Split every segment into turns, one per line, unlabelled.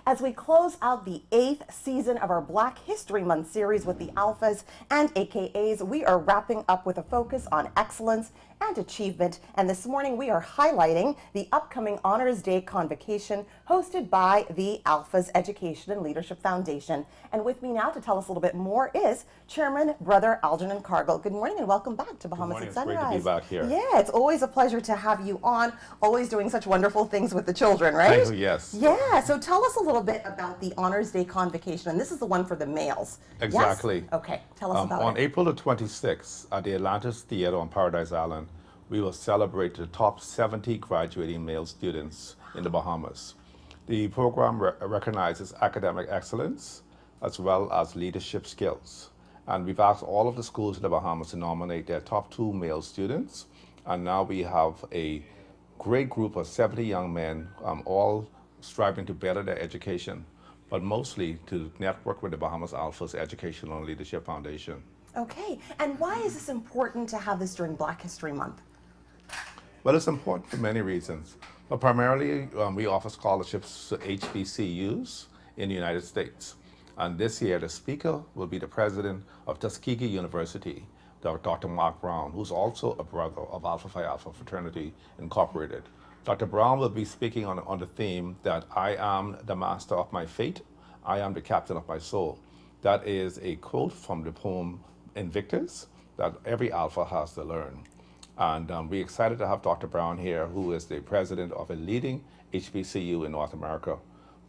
as we close out the 8th season of our Black History Month series with the Alphas and AKAs. We are wrapping up with a focus on excellence and achievement. And this morning we are highlighting the upcoming Honors Day convocation hosted by the Alphas Education and Leadership Foundation. And with me now to tell us a little bit more is Chairman Brother Algernon Cargill. Good morning and welcome back to Bahamas at Sunrise.
It's great to be back here.
Yeah, it's always a pleasure to have you on, always doing such wonderful things with the children, right?
Thank you, yes.
Yeah, so tell us a little bit about the Honors Day convocation, and this is the one for the males.
Exactly.
Yes? Okay, tell us about
on
it.
April the 26th at the Atlantis Theater on Paradise Island, we will celebrate the top 70 graduating male students in the Bahamas. The program recognizes academic excellence as well as leadership skills. And we've asked all of the schools in the Bahamas to nominate their top 2 male students. And now we have a great group of 70 young men, all striving to better their education, but mostly to network with the Bahamas Alphas Educational and Leadership Foundation.
Okay, and why is this important to have this during Black History Month?
Well, it's important for many reasons, but primarily we offer scholarships to HBCUs in the United States. And this year, the speaker will be the president of Tuskegee University, Dr. Mark Brown, who's also a brother of Alpha Phi Alpha Fraternity Incorporated. Dr. Brown will be speaking on the theme that I am the master of my fate, I am the captain of my soul. That is a quote from the poem Invictus that every Alpha has to learn. And we're excited to have Dr. Brown here, who is the president of a leading HBCU in North America.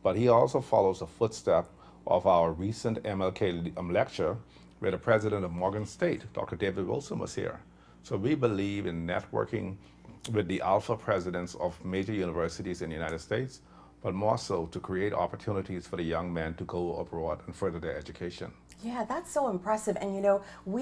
But he also follows the footstep of our recent MLK lecture, where the president of Morgan State, Dr. David Wilson, was here. So we believe in networking with the Alpha presidents of major universities in the United States, but more so to create opportunities for the young men to go abroad and further their education.
Yeah, that's so impressive. And you know,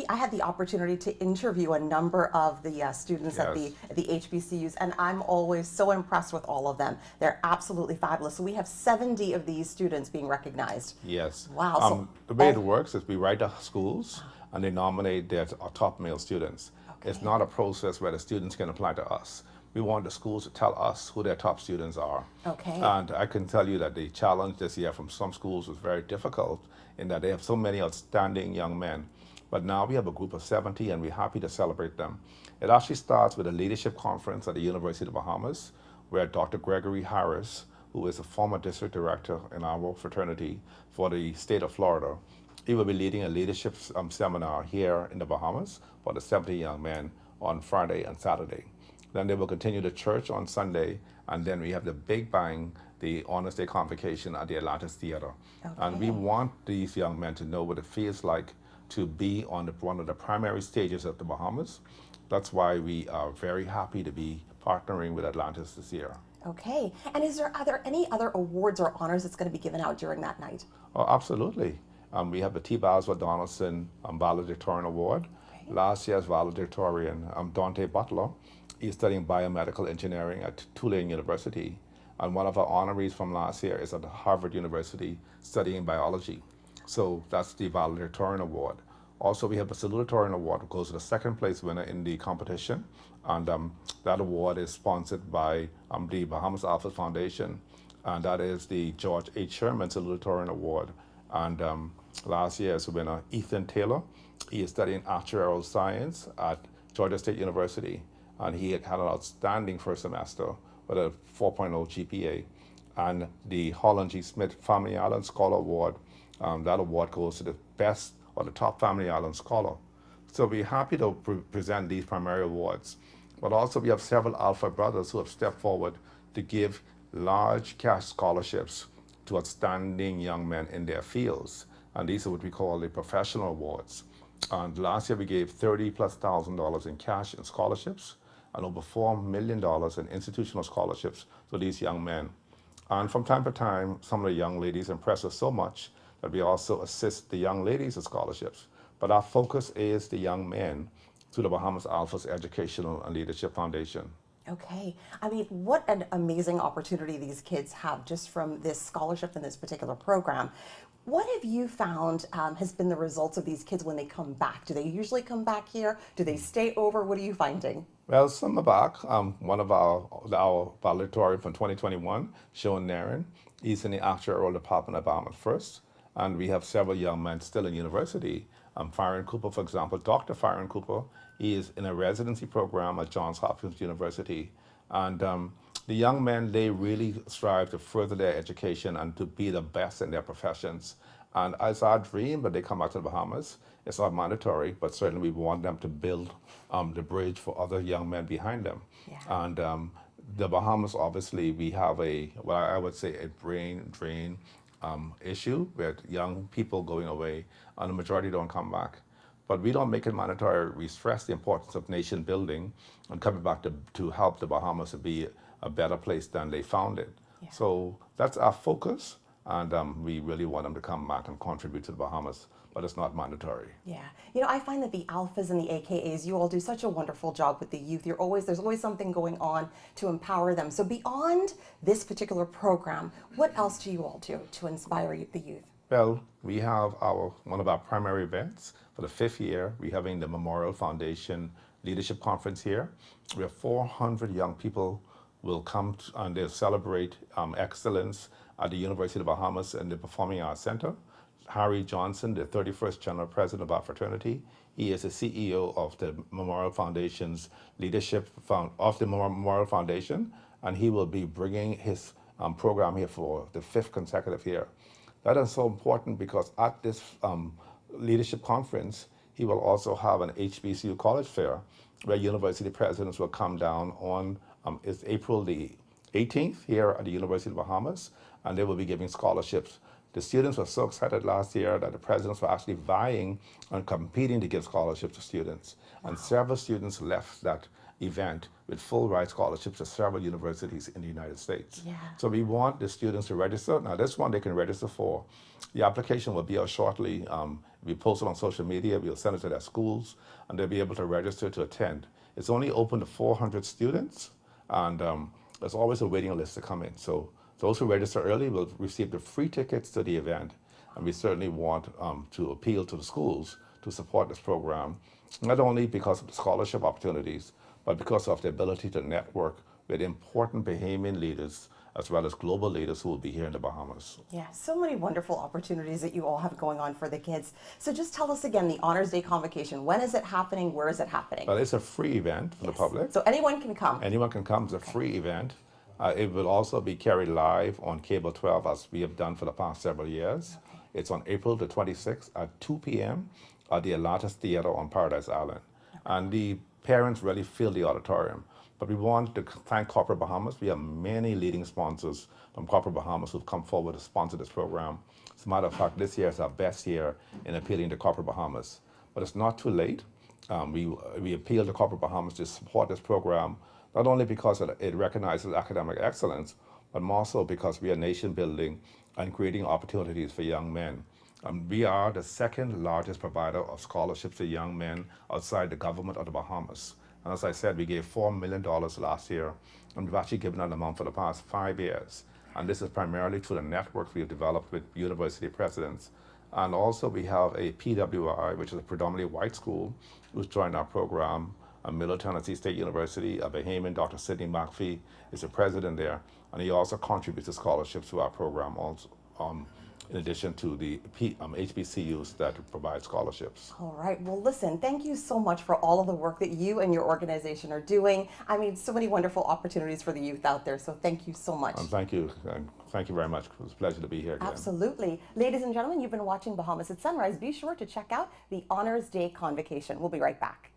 I had the opportunity to interview a number of the students at the HBCUs, and I'm always so impressed with all of them. They're absolutely fabulous. So we have 70 of these students being recognized.
Yes.
Wow.
The way it works is we write the schools and they nominate their top male students.
Okay.
It's not a process where the students can apply to us. We want the schools to tell us who their top students are.
Okay.
And I can tell you that the challenge this year from some schools was very difficult in that they have so many outstanding young men. But now we have a group of 70 and we're happy to celebrate them. It actually starts with a leadership conference at the University of the Bahamas, where Dr. Gregory Harris, who is a former district director in our fraternity for the state of Florida, he will be leading a leadership seminar here in the Bahamas for the 70 young men on Friday and Saturday. Then they will continue to church on Sunday, and then we have the big bang, the Honors Day convocation at the Atlantis Theater.
Okay.
And we want these young men to know what it feels like to be on one of the primary stages of the Bahamas. That's why we are very happy to be partnering with Atlantis this year.
Okay, and are there any other awards or honors that's going to be given out during that night?
Oh, absolutely. We have the T. Boswell Donaldson Valedictorian Award.
Okay.
Last year's valedictorian, Dante Butler, he's studying biomedical engineering at Tulane University. And one of our honorees from last year is at Harvard University studying biology. So that's the valedictorian award. Also, we have the salutatorian award, which goes to the second place winner in the competition. And that award is sponsored by the Bahamas Alpha Foundation. And that is the George H. Sherman Salutatorian Award. And last year's winner, Ethan Taylor, he is studying actuarial science at Georgia State University. And he had an outstanding first semester with a 4.0 GPA. And the Holland G. Smith Family Island Scholar Award, that award goes to the best or the top Family Island scholar. So we're happy to present these primary awards. But also we have several Alpha brothers who have stepped forward to give large cash scholarships to outstanding young men in their fields. And these are what we call the professional awards. And last year we gave $30,000+ in cash and scholarships, and over $4 million in institutional scholarships to these young men. And from time to time, some of the young ladies impress us so much that we also assist the young ladies with scholarships. But our focus is the young men through the Bahamas Alphas Educational and Leadership Foundation.
Okay. I mean, what an amazing opportunity these kids have just from this scholarship and this particular program. What have you found has been the results of these kids when they come back? Do they usually come back here? Do they stay over? What are you finding?
Well, some are back. One of our valedictorian from 2021, Sean Nairn, he's in the actuarial department at Bahamas first, and we have several young men still in university. Fyron Cooper, for example, Dr. Fyron Cooper, he is in a residency program at Johns Hopkins University, and the young men, they really strive to further their education and to be the best in their professions. And it's our dream that they come out to the Bahamas. It's not mandatory, but certainly we want them to build the bridge for other young men behind them.
Yeah.
And the Bahamas, obviously, we have well, I would say a brain drain issue with young people going away, and the majority don't come back. But we don't make it mandatory. We stress the importance of nation building and coming back to help the Bahamas to be a better place than they found it.
Yeah.
So that's our focus, and we really want them to come back and contribute to the Bahamas, but it's not mandatory.
Yeah. You know, I find that the alphas and the AKAs, you all do such a wonderful job with the youth. There's always something going on to empower them. So beyond this particular program, what else do you all do to inspire the youth?
Well, we have one of our primary events for the 5th year. We're having the Memorial Foundation Leadership Conference here, where 400 young people will come and they'll celebrate excellence at the University of the Bahamas and the Performing Arts Center. Harry Johnson, the 31st General President of our fraternity, he is the CEO of the Memorial Foundation's Memorial Foundation, and he will be bringing his program here for the 5th consecutive year. That is so important because at this leadership conference, he will also have an HBCU college fair where university presidents will come down on it's April the 18th here at the University of the Bahamas, and they will be giving scholarships. The students were so excited last year that the presidents were actually vying and competing to give scholarships to students. Wow. And several students left that event with full ride scholarships to several universities in the United States.
Yeah.
So we want the students to register. Now this one they can register for. The application will be out shortly. We post it on social media, we'll send it to their schools, and they'll be able to register to attend. It's only open to 400 students, and there's always a waiting list to come in. So those who register early will receive the free tickets to the event, and we certainly want to appeal to the schools to support this program, not only because of the scholarship opportunities, but because of the ability to network with important Bahamian leaders as well as global leaders who will be here in the Bahamas.
Yeah, so many wonderful opportunities that you all have going on for the kids. So just tell us again, the Honors Day Convocation, when is it happening? Where is it happening?
Well, it's a free event for the public.
So anyone can come?
Anyone can come. It's a free event. It will also be carried live on Cable 12 as we have done for the past several years.
Okay.
It's on April the 26th at 2 p.m. at the Atlantis Theater on Paradise Island. Okay. And the parents really fill the auditorium. But we want to thank Corporate Bahamas. We have many leading sponsors from Corporate Bahamas who've come forward to sponsor this program. As a matter of fact, this year is our best year in appealing to Corporate Bahamas. But it's not too late. We appeal to Corporate Bahamas to support this program, not only because it recognizes academic excellence, but more so because we are nation building and creating opportunities for young men. We are the second largest provider of scholarships to young men outside the government of the Bahamas. And as I said, we gave $4 million last year, and we've actually given that amount for the past 5 years. And this is primarily through the networks we have developed with university presidents. And also we have a PWI, which is a predominantly white school, who's joined our program. Middle Tennessee State University, a Bahamian, Dr. Sidney McPhee, is the president there. And he also contributes to scholarships to our program also. In addition to the HBCUs that provide scholarships.
All right. Well, listen, thank you so much for all of the work that you and your organization are doing. I mean, so many wonderful opportunities for the youth out there. So thank you so much.
Thank you. And thank you very much. It was a pleasure to be here again.
Absolutely. Ladies and gentlemen, you've been watching Bahamas at Sunrise. Be sure to check out the Honors Day Convocation. We'll be right back.